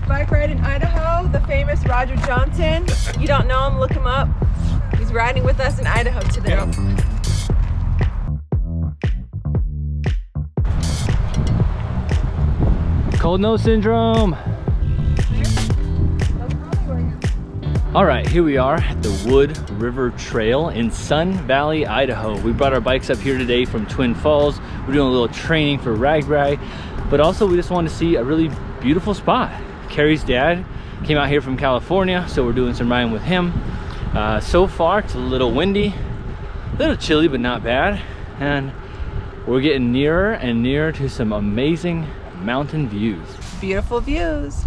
first bike ride in Idaho, the famous Roger Johnson. You don't know him, look him up. He's riding with us in Idaho today. Yep. Cold nose syndrome. All right, here we are at the Wood River Trail in Sun Valley, Idaho. We brought our bikes up here today from Twin Falls. We're doing a little training for RAGBRAI, but also we just wanted to see a really beautiful spot. Kari's dad came out here from California, so we're doing some riding with him. So far, it's a little windy, a little chilly, but not bad. And we're getting nearer and nearer to some amazing mountain views. Beautiful views.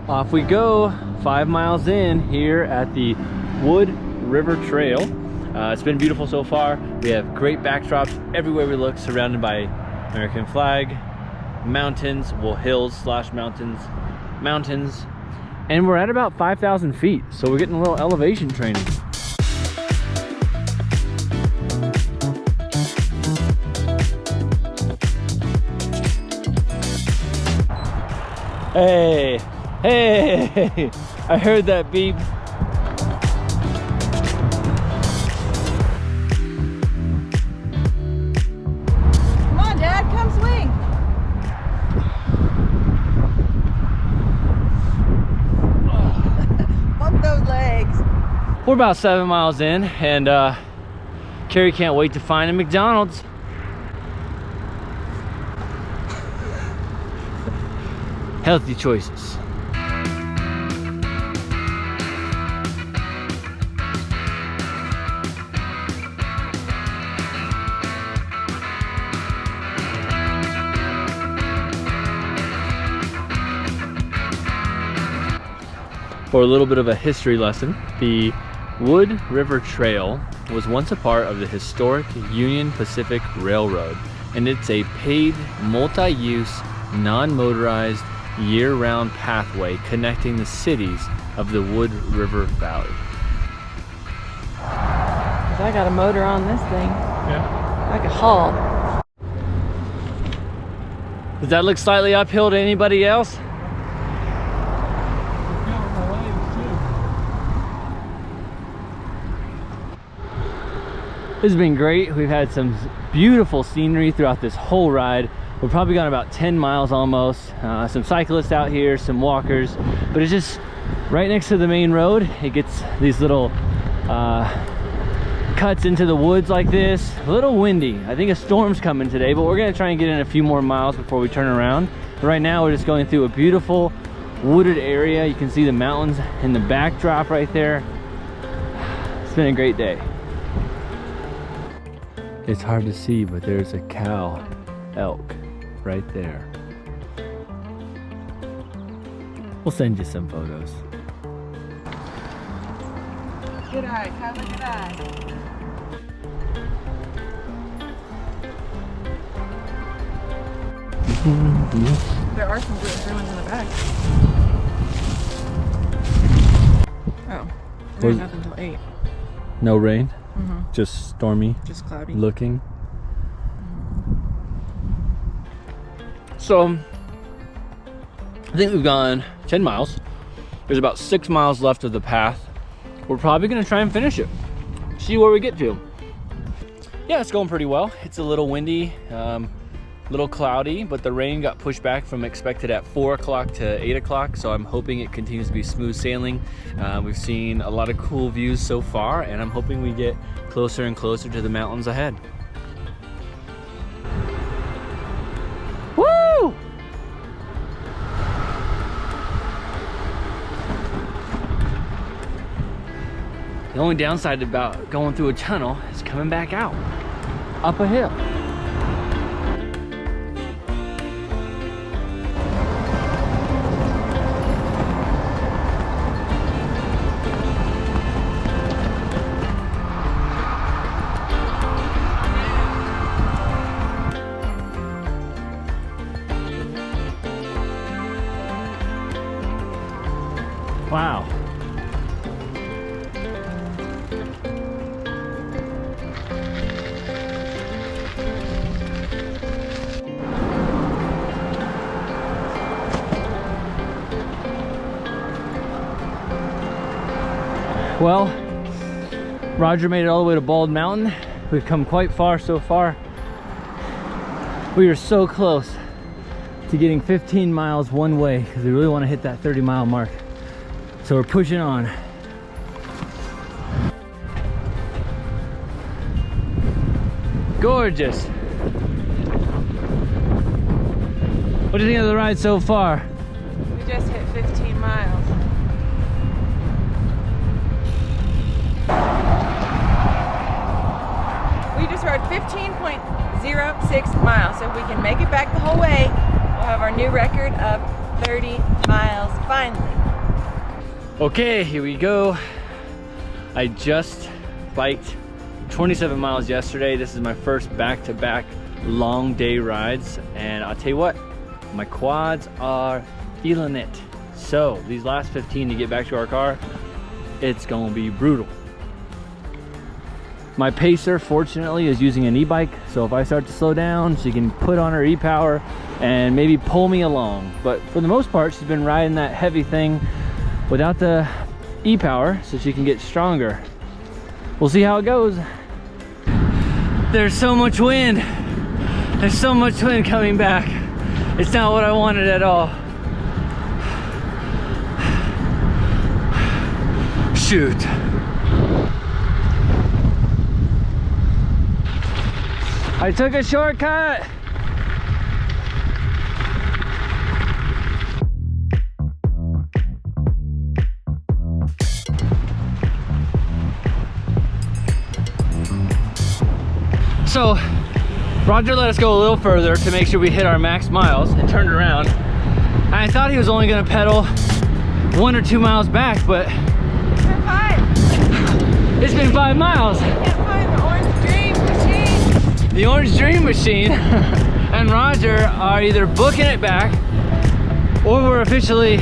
Off we go, 5 miles in here at the Wood River Trail. It's been beautiful so far. We have great backdrops everywhere we look, surrounded by American flag, mountains, well, hills slash mountains, and we're at about 5,000 feet, so we're getting a little elevation training. Hey, hey, I heard that beep. Come on, Dad, come swing. Bump those legs. We're about 7 miles in, and Kari can't wait to find a McDonald's. Healthy choices. For a little bit of a history lesson, the Wood River Trail was once a part of the historic Union Pacific Railroad, and it's a paved, multi-use, non-motorized, year-round pathway connecting the cities of the Wood River Valley. I got a motor on this thing. Yeah. I could haul. Does that look slightly uphill to anybody else? This has been great. We've had some beautiful scenery throughout this whole ride. We've probably gone about 10 miles almost. Some cyclists out here, some walkers, but it's just right next to the main road. It gets these little cuts into the woods like this. A little windy. I think a storm's coming today, but we're gonna try and get in a few more miles before we turn around. But right now we're just going through a beautiful wooded area. You can see the mountains in the backdrop right there. It's been a great day. It's hard to see, but there's a cow elk right there. We'll send you some photos. Good eye, have a good eye. There are some good ones in the back. Oh, there's nothing until 8. No rain? Mm-hmm. Just stormy? Just cloudy. Looking? So, I think we've gone 10 miles. There's about 6 miles left of the path. We're probably gonna try and finish it. See where we get to. Yeah, it's going pretty well. It's a little windy, little cloudy, but the rain got pushed back from expected at 4 o'clock to 8 o'clock, so I'm hoping it continues to be smooth sailing. We've seen a lot of cool views so far, and I'm hoping we get closer and closer to the mountains ahead. Woo! The only downside about going through a tunnel is coming back out, up a hill. Wow. Well, Roger made it all the way to Bald Mountain. We've come quite far so far. We are so close to getting 15 miles one way because we really want to hit that 30-mile mark. So we're pushing on. Gorgeous. What do you think of the ride so far? We just hit 15 miles. We just rode 15.06 miles. So if we can make it back the whole way, we'll have our new record of 30 miles finally. Okay, here we go. I just biked 27 miles yesterday. This is my first back-to-back long day rides, and I'll tell you what, my quads are feeling it. So these last 15 to get back to our car, it's gonna be brutal. My pacer, fortunately, is using an e-bike, so if I start to slow down, she can put on her e-power and maybe pull me along. But for the most part, she's been riding that heavy thing without the e-power, so she can get stronger. We'll see how it goes. There's so much wind. There's so much wind coming back. It's not what I wanted at all. Shoot. I took a shortcut. So Roger let us go a little further to make sure we hit our max miles and turned around. I thought he was only gonna pedal 1 or 2 miles back, but It's been 5. it's been 5 miles. I can't find the Orange Dream machine. The Orange Dream Machine and Roger are either booking it back or we're officially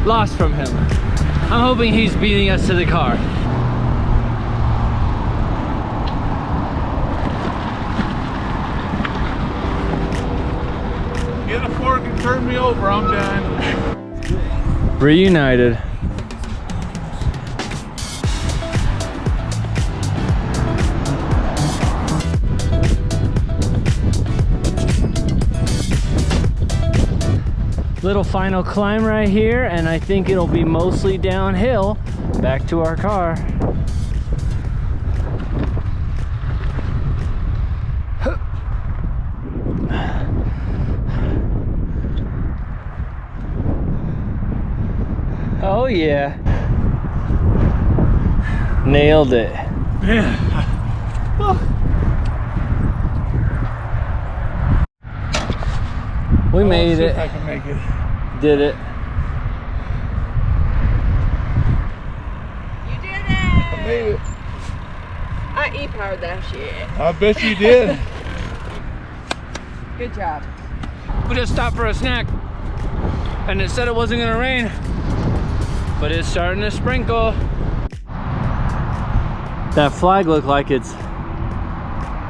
lost from him. I'm hoping he's beating us to the car. Get a fork and turn me over, I'm done. Reunited. Little final climb right here, and I think it'll be mostly downhill back to our car. Oh yeah. Nailed it. Yeah. We made See it. if I can make it. Did it. You did it! I made it. I e-powered that shit. I bet you did. Good job. We just stopped for a snack, and it said it wasn't gonna rain, but it's starting to sprinkle. That flag looked like it's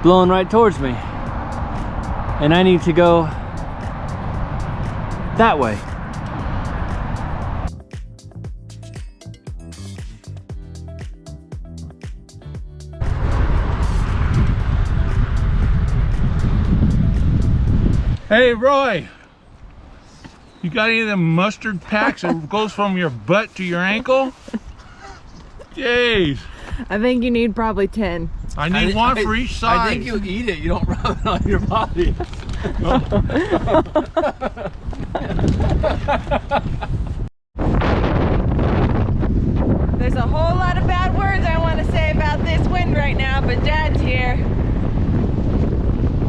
blowing right towards me, and I need to go that way. Hey, Roy. You got any of them mustard packs that goes from your butt to your ankle? Jeez. I think you need probably 10. I need one for each side. I think you eat it, you don't rub it on your body. There's a whole lot of bad words I want to say about this wind right now, but Dad's here.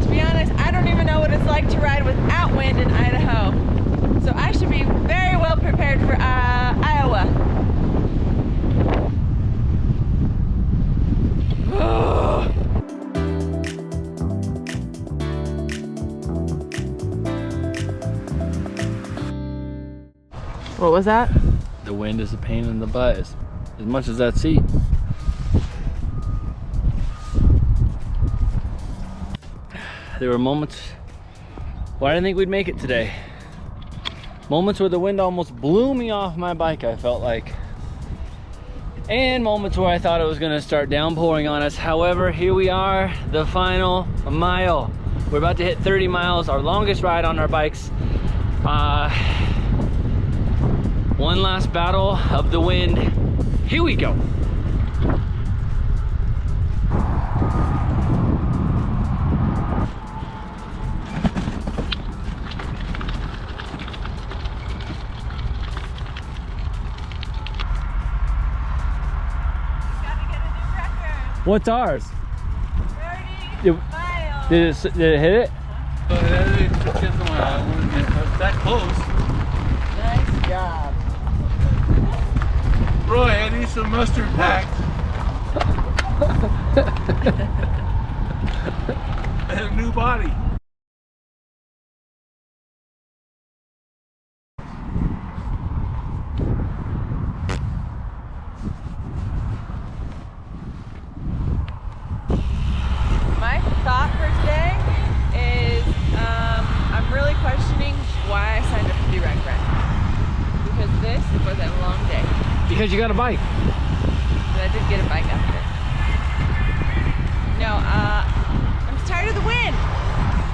To be honest, I don't even know what it's like to ride without wind in Idaho. So I should be very well prepared for Iowa. What was that? The wind is a pain in the butt as much as that seat. There were moments where I didn't think we'd make it today. Moments where the wind almost blew me off my bike, I felt like. And moments where I thought it was gonna start downpouring on us. However, here we are, the final mile. We're about to hit 30 miles, our longest ride on our bikes. One last battle of the wind. Here we go. What's ours? 30 miles. Did it hit it? That close. Nice job. Roy, I need some mustard packs. And a new body. My thought for today is I'm really questioning why I signed up to do RAGBRAI. Because this was a long day. Because you got a bike. But I did get a bike after. No, I'm just tired of the wind.